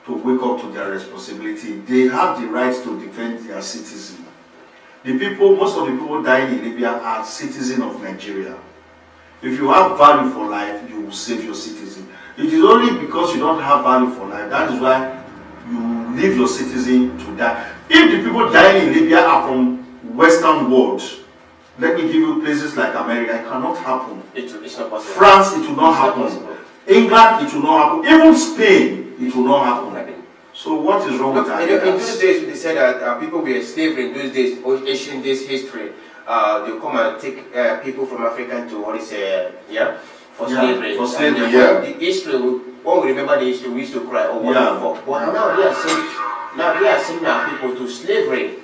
Speaker 2: to wake up to their responsibility. They have the right to defend their citizens. The people, most of the people dying in Libya are citizens of Nigeria. If you have value for life, you will save your citizen. It is only because you don't have value for life, that is why you leave your citizen to die. If the people dying in Libya are from Western world, let me give you places like America, it cannot happen.
Speaker 1: It's not possible.
Speaker 2: France, it will not happen. England, it will not happen. Even Spain, it will not happen. So what is wrong with
Speaker 1: in those days, they said that people were slavery in those days, ancient days history. They come and take people from Africa to what is for slavery.
Speaker 2: For slavery,
Speaker 1: The history, when we remember the history, we used to cry, oh, what the fuck? But now they are sending our people to slavery.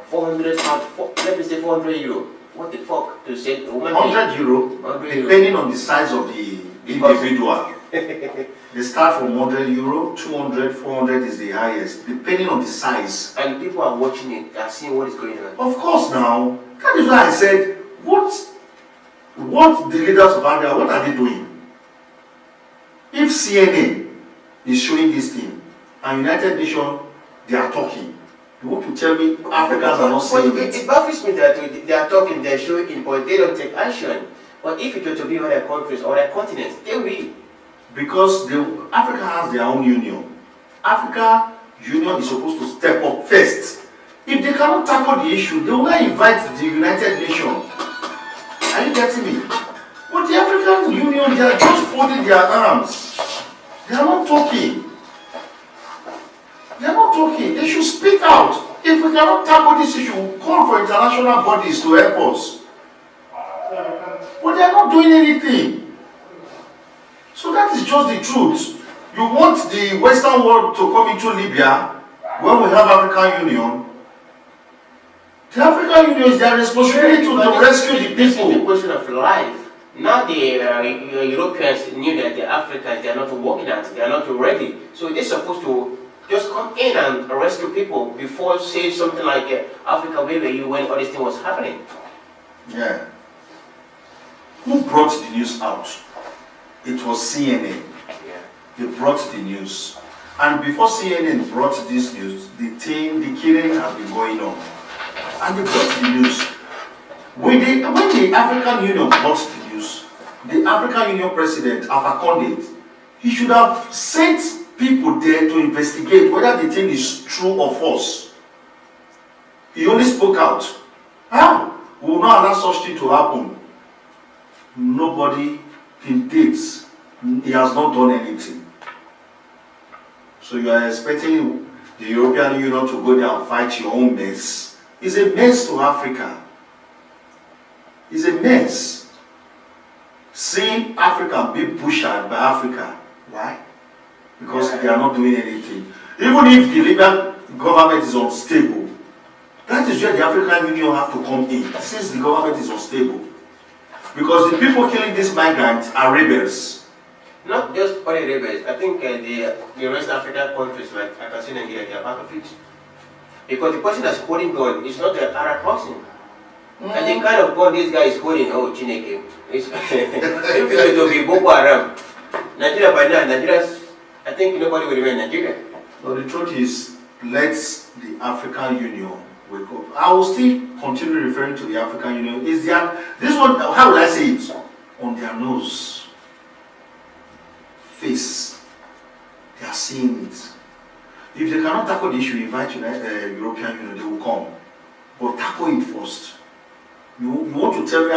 Speaker 1: 400, let me say 400 euro. What the fuck to send a woman?
Speaker 2: 100 euro, depending on the size of the individual. They start from 100 euro, 200, 400 is the highest, depending on the size.
Speaker 1: And people are watching it, they are seeing what is going on.
Speaker 2: Of course now, that is why I said, what the leaders of Africa, what are they doing? If CNN is showing this thing, and United Nations, they are talking, you want to tell me Africans are not saying it?
Speaker 1: It baffles me that they are talking, they are showing, but they don't take action. But if it were to be other countries or other continents, they will.
Speaker 2: Because Africa has their own union. Africa Union is supposed to step up first. If they cannot tackle the issue, they will not invite the United Nations. Are you getting me? But the African Union, they are just folding their arms. They are not talking. They are not talking. They should speak out. If we cannot tackle this issue, we'll call for international bodies to help us. But they are not doing anything. So that is just the truth. You want the Western world to come into Libya when we have African Union. The African Union is their responsibility to rescue the
Speaker 1: This is
Speaker 2: people.
Speaker 1: the question of life. Now the Europeans knew that the Africans, they are not working at it, they are not ready. So they're supposed to just come in and rescue people before saying something like Africa, where were you when all this thing was happening?
Speaker 2: Yeah. Who brought the news out? It was CNN.
Speaker 1: Yeah.
Speaker 2: They brought the news. And before CNN brought this news, the killing has been going on. And they brought the news. When the African Union brought the news, the African Union president, Alpha Condé, he should have sent people there to investigate whether the thing is true or false. He only spoke out. How? We will not allow such thing to happen. Nobody in dates, he has not done anything. So you are expecting the European Union to go there and fight your own mess. It's a mess to Africa. It's a mess. Seeing Africa be pushed by Africa. Why? Because they are not doing anything. Even if the Libyan government is unstable, that is where the African Union have to come in, since the government is unstable. Because the people killing these migrants are rebels.
Speaker 1: Not just only rebels. I think the West African countries, like I can see Nigeria, they are part of it. Because the person that's holding gun is not an Arab person. And the kind of gun this guy is holding, oh, Chineke. If it were to be Boko Haram, Nigeria by now, I think nobody will remain Nigeria.
Speaker 2: So the truth is, let the African Union wake up. I will still continue referring to the African Union. This one, how will I say it? On their nose, face, they are seeing it. If they cannot tackle the issue, invite European Union, they will come. But tackle it first. You want to tell me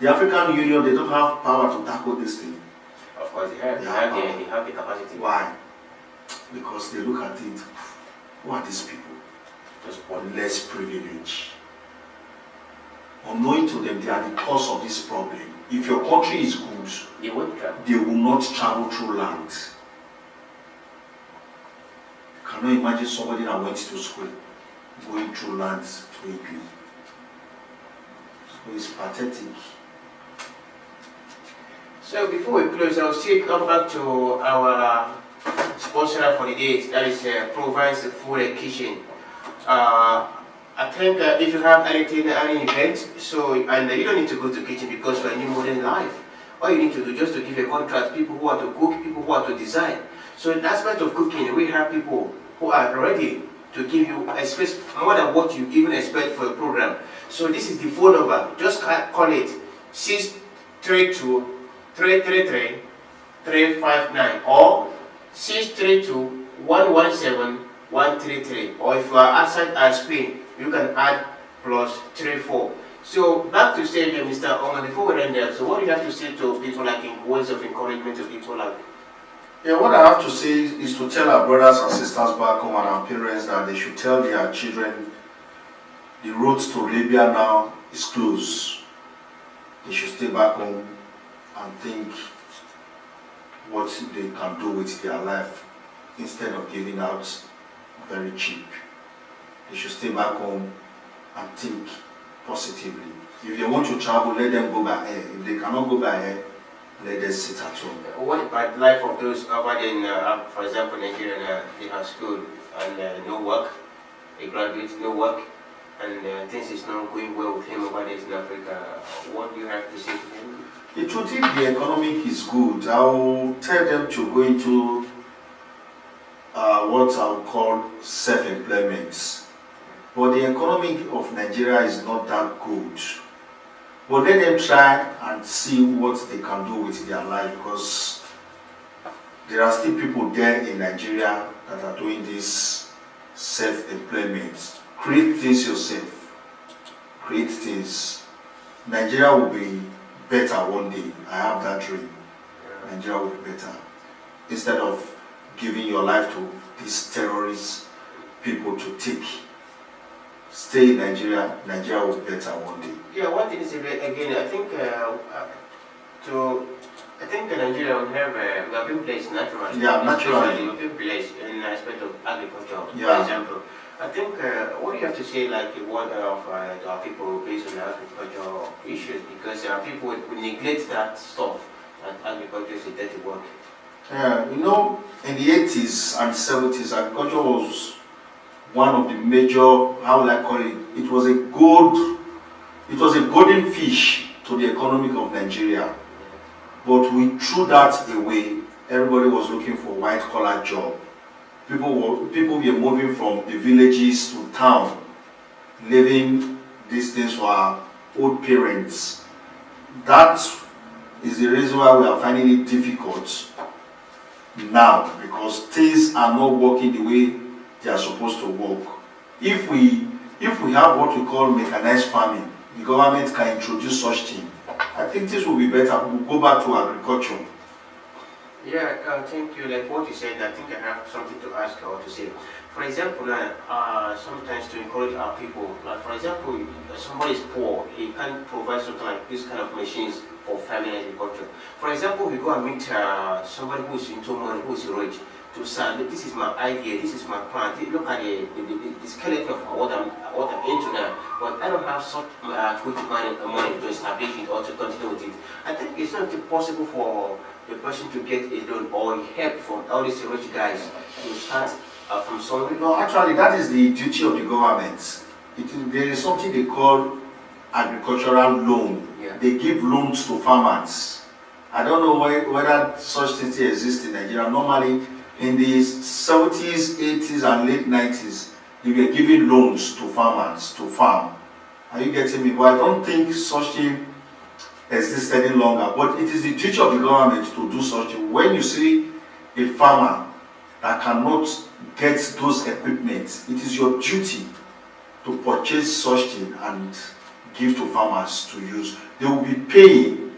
Speaker 2: the African Union, they don't have power to tackle this thing?
Speaker 1: Of course, they have the capacity.
Speaker 2: Why? Because they look at it, who are these people? Just want less privilege. Unknowing to them, they are the cause of this problem. If your country is good,
Speaker 1: they will
Speaker 2: not travel through land. You cannot imagine somebody that went to school going through land to Italy. So it's pathetic.
Speaker 1: So before we close, I'll still come back to our sponsor for the day, that is Provence Food Kitchen. I think if you have anything, any event, and you don't need to go to kitchen because for a new modern life. All you need to do just to give a contract, people who are to cook, people who are to design. So in the aspect of cooking, we have people who are ready to give you a space more than what you even expect for a program. So this is the phone number. Just call it 632-333-359 or 632-117-133. Or if you are outside Spain, you can add +34. So back to stadium, Mr. Onga, before we end there, so what do you have to say to people, like in words of encouragement to people like?
Speaker 2: Yeah, what I have to say is to tell our brothers and sisters back home and our parents that they should tell their children the road to Libya now is closed. They should stay back home and think what they can do with their life instead of giving out very cheap. They should stay back home and think positively. If they want to travel, let them go by air. If they cannot go by air, let them sit at home.
Speaker 1: What about life of those over there in, for example, Nigeria, they have school and no work, they graduate, no work, and things is not going well with him over there in Africa. What do you have to say to him?
Speaker 2: The truth, if the economic is good, I will tell them to go into what I would call self-employment. But the economy of Nigeria is not that good. But let them try and see what they can do with their life, because there are still people there in Nigeria that are doing this self-employment. Create things yourself. Create things. Nigeria will be better one day. I have that dream. Nigeria will be better. Instead of giving your life to these terrorist people to take. Stay in Nigeria, Nigeria will be better one day.
Speaker 1: Yeah, one thing is, again, I think Nigeria will have, we have been placed naturally.
Speaker 2: Yeah, naturally.
Speaker 1: We have been placed in the aspect of agriculture,
Speaker 2: yeah.
Speaker 1: For example. I think, what do you have to say, like, a word of our people based on the agricultural issues? Because people would neglect that stuff, that agriculture is a dirty work.
Speaker 2: Yeah, you know, in the 80s and 70s, agriculture was one of the major, how will I call it? It was a golden fish to the economy of Nigeria. But we threw that away. Everybody was looking for white-collar job. People were moving from the villages to town, leaving these things for our old parents. That is the reason why we are finding it difficult now, because things are not working the way they are supposed to work. If we have what we call mechanized farming, the government can introduce such thing. I think this will be better. We'll go back to agriculture.
Speaker 1: Yeah, thank you. Like what you said, I think I have something to ask or to say. For example, sometimes to encourage our people, like for example, if somebody is poor, he can't provide something like this kind of machines for farming and agriculture. For example, we go and meet somebody who is into money, who is rich, to say, this is my idea, this is my plan. Look at the skeleton of what I'm into now, but I don't have such quick money to establish it or to continue with it. I think it's not possible for the person to get a loan or help from all these rich guys to start from somewhere.
Speaker 2: No, actually, that is the duty of the government. There is something they call agricultural loan.
Speaker 1: Yeah.
Speaker 2: They give loans to farmers. I don't know whether such things exist in Nigeria. Normally, in the 70s, 80s, and late 90s, they were giving loans to farmers to farm. Are you getting me? But I don't think such thing exists any longer. But it is the duty of the government to do such thing. When you see a farmer that cannot get those equipment, it is your duty to purchase such thing and give to farmers to use. They will be paying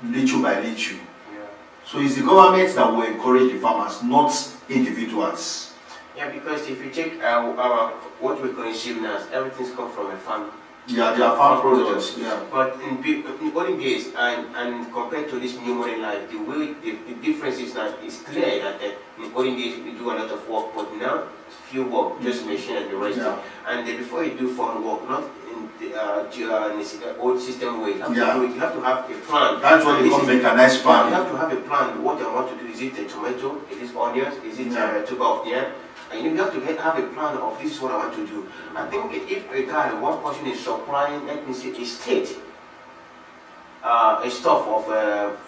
Speaker 2: little by little. So it's the government that will encourage the farmers, not individuals.
Speaker 1: Yeah, because if you check what we consume now, everything's come from a farm.
Speaker 2: Yeah, they are farm products. Yeah.
Speaker 1: But in olden days and compared to this new modern life, the difference is that it's clear that in olden days we do a lot of work, but now few work, just machine and the rest.
Speaker 2: Yeah.
Speaker 1: And before you do farm work, not in the old system way, you have to do it. You have to have a plan.
Speaker 2: That's what they call mechanized farming.
Speaker 1: You have to have a plan. What I want to do, is it a tomato? Is it onions? Is it a tuber of yam? And you have to have a plan of this is what I want to do. I think if a guy, one person is supplying, let me say, a state, a stuff of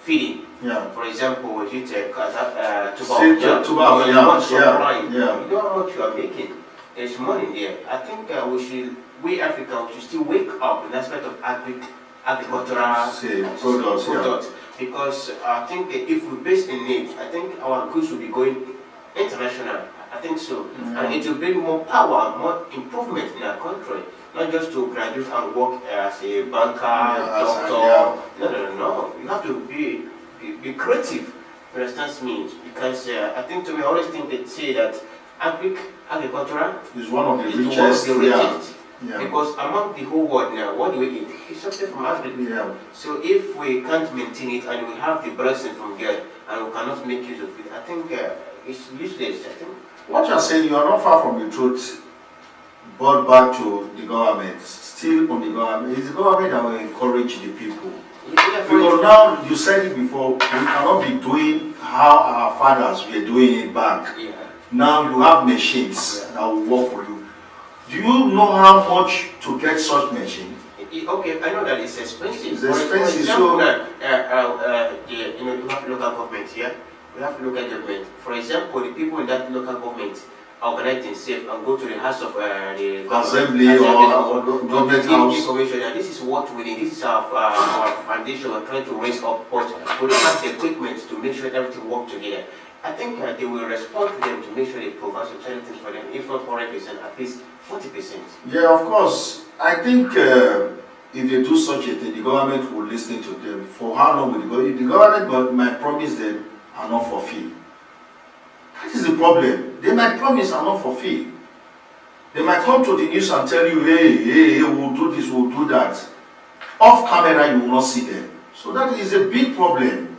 Speaker 1: feeding. Yeah. For example, is it tuber of yam? You know how much you are making. There's money there. I think we Africans should still wake up in the aspect of agricultural products. Because I think if we base in it, I think our goods will be going international. I think so. And it will bring more power, more improvement in our country. Not just to graduate and work as a banker, doctor. No. You have to be creative. understands me? Because I think to me, I always think they say that agricultural
Speaker 2: It's one of the
Speaker 1: is
Speaker 2: richest.
Speaker 1: one of the richest.
Speaker 2: Yeah.
Speaker 1: Because among the whole world now, what do we eat? It's something from Africa.
Speaker 2: Yeah.
Speaker 1: So if we can't maintain it and we have the blessing from God and we cannot make use of it, I think it's useless. I think.
Speaker 2: What you are saying, you are not far from the truth. But back to the government, still on the government, it's the government that will encourage the people.
Speaker 1: Yeah,
Speaker 2: Because now, you said it before, we cannot be doing how our fathers were doing it back.
Speaker 1: yeah.
Speaker 2: Now you have machines that will work for you. Do you know how much to get such machines?
Speaker 1: Okay, I know that it's expensive.
Speaker 2: It's expensive,
Speaker 1: for example,
Speaker 2: so
Speaker 1: you have local government here. We have local government. For example, the people in that local government organize themselves and go to the house of the
Speaker 2: assembly or government house.
Speaker 1: Information that this is what we need. This is our foundation. We're trying to raise up, but we don't have the equipment to make sure everything works together. I think they will respond to them to make sure they provide some certain things for them. If not 100%, at least 40%.
Speaker 2: Yeah, of course. I think if they do such a thing, the government will listen to them. For how long will they go? If the government might promise them and not fulfill. That is the problem. They might promise and not fulfill. They might come to the news and tell you, hey, we'll do this, we'll do that. Off camera, you will not see them. So that is a big problem.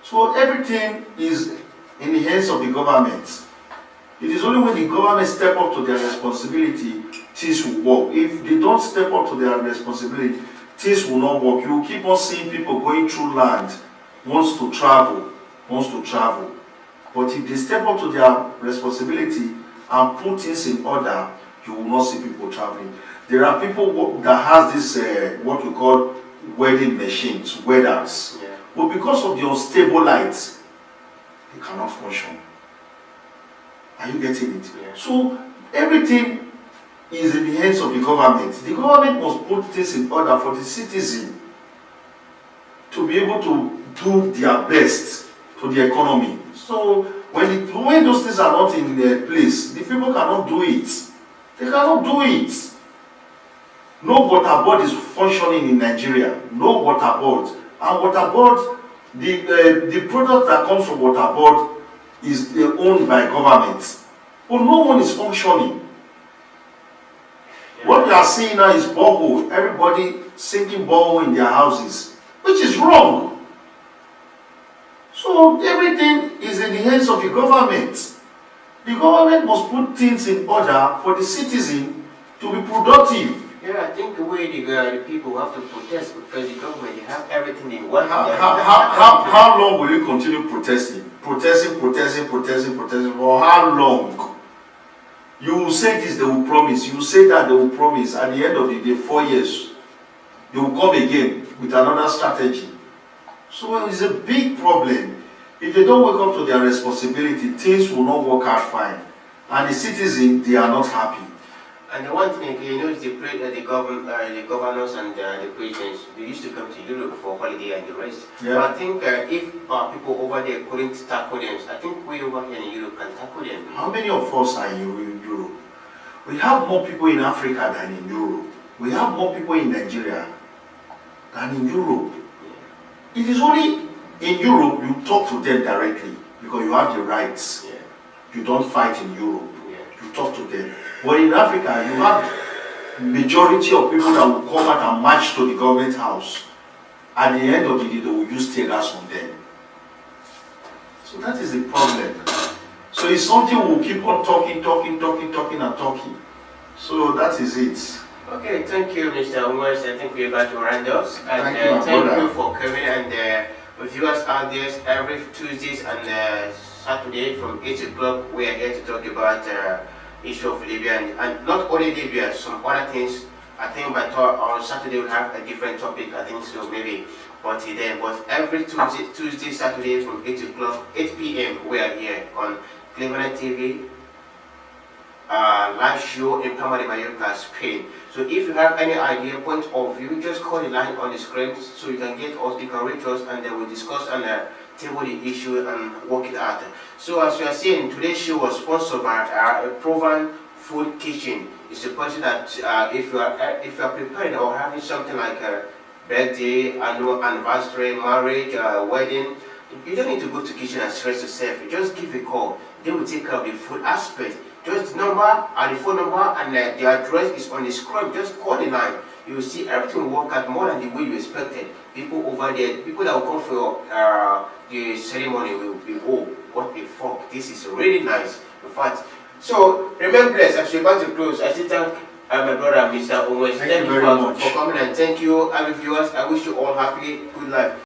Speaker 2: So everything is in the hands of the government. It is only when the government step up to their responsibility, things will work. If they don't step up to their responsibility, things will not work. You will keep on seeing people going through land, wants to travel. But if they step up to their responsibility and put things in order, you will not see people traveling. There are people that has this, what we call wedding machines, wedders.
Speaker 1: Yeah.
Speaker 2: But because of the unstable lights, they cannot function. Are you getting it?
Speaker 1: Yeah.
Speaker 2: So everything is in the hands of the government. The government must put things in order for the citizen to be able to do their best to the economy. So when those things are not in their place, the people cannot do it. They cannot do it. No water board is functioning in Nigeria. No water board. And water board, the product that comes from water board is owned by government. But no one is functioning.
Speaker 1: Yeah.
Speaker 2: What we are seeing now is borehole. Everybody sinking borehole in their houses, which is wrong. So everything is in the hands of the government. The government must put things in order for the citizen to be productive.
Speaker 1: Yeah, I think the way the people have to protest because the government they have everything they want.
Speaker 2: How long will you continue protesting? Protesting for how long? You will say this, they will promise. You will say that, they will promise. At the end of the day, 4 years, they will come again with another strategy. So it's a big problem. If they don't wake up to their responsibility, things will not work out fine. And the citizens, they are not happy.
Speaker 1: And the one thing again, you know, is the governors and the presidents, they used to come to Europe for holiday and the rest.
Speaker 2: Yeah.
Speaker 1: But I think if people over there couldn't tackle them, I think we over here in Europe can tackle them.
Speaker 2: How many of us are in Europe? We have more people in Africa than in Europe. We have more people in Nigeria than in Europe.
Speaker 1: Yeah.
Speaker 2: It is only in Europe you talk to them directly because you have the rights.
Speaker 1: Yeah.
Speaker 2: You don't fight in Europe.
Speaker 1: Yeah.
Speaker 2: You talk to them. But in Africa, you have majority of people that will come out and march to the government house. At the end of the day, they will use tear gas on them. So that is the problem. So it's something we'll keep on talking. So that is it.
Speaker 1: Okay, thank you, Mr. Umars. I think we're about to round up. And
Speaker 2: Thank
Speaker 1: thank
Speaker 2: you
Speaker 1: you for coming. And viewers out there, every Tuesdays and Saturday from 8 o'clock, we are here to talk about issue of Libya and not only Libya, some other things. I think on Saturday we'll have a different topic. I think so, maybe until then. But every Tuesday, Saturday from 8 o'clock, 8 p.m. we are here on Governmental TV. Live show in Palma de Mallorca, Spain. So if you have any idea, point of view, just call the line on the screen so you can get us, you can reach us, and then we'll discuss and table the issue and work it out. So as you are seeing, today's show was sponsored by a proven food kitchen. It's a person that if you are preparing or having something like a birthday, annual anniversary, marriage, wedding, You don't need to go to kitchen and stress yourself. You just give a call. They will take care of the food aspect. Just the number and the phone number and the address is on the screen. Just call the line. You will see everything will work out more than the way you expected. People over there, people that will come for the ceremony will be, oh, what the fuck, this is really nice. In fact, so remember, as we're about to close, I still thank my brother, Mr. Owens.
Speaker 2: Thank you very much
Speaker 1: for coming, and thank you, viewers. I wish you all happy, good life.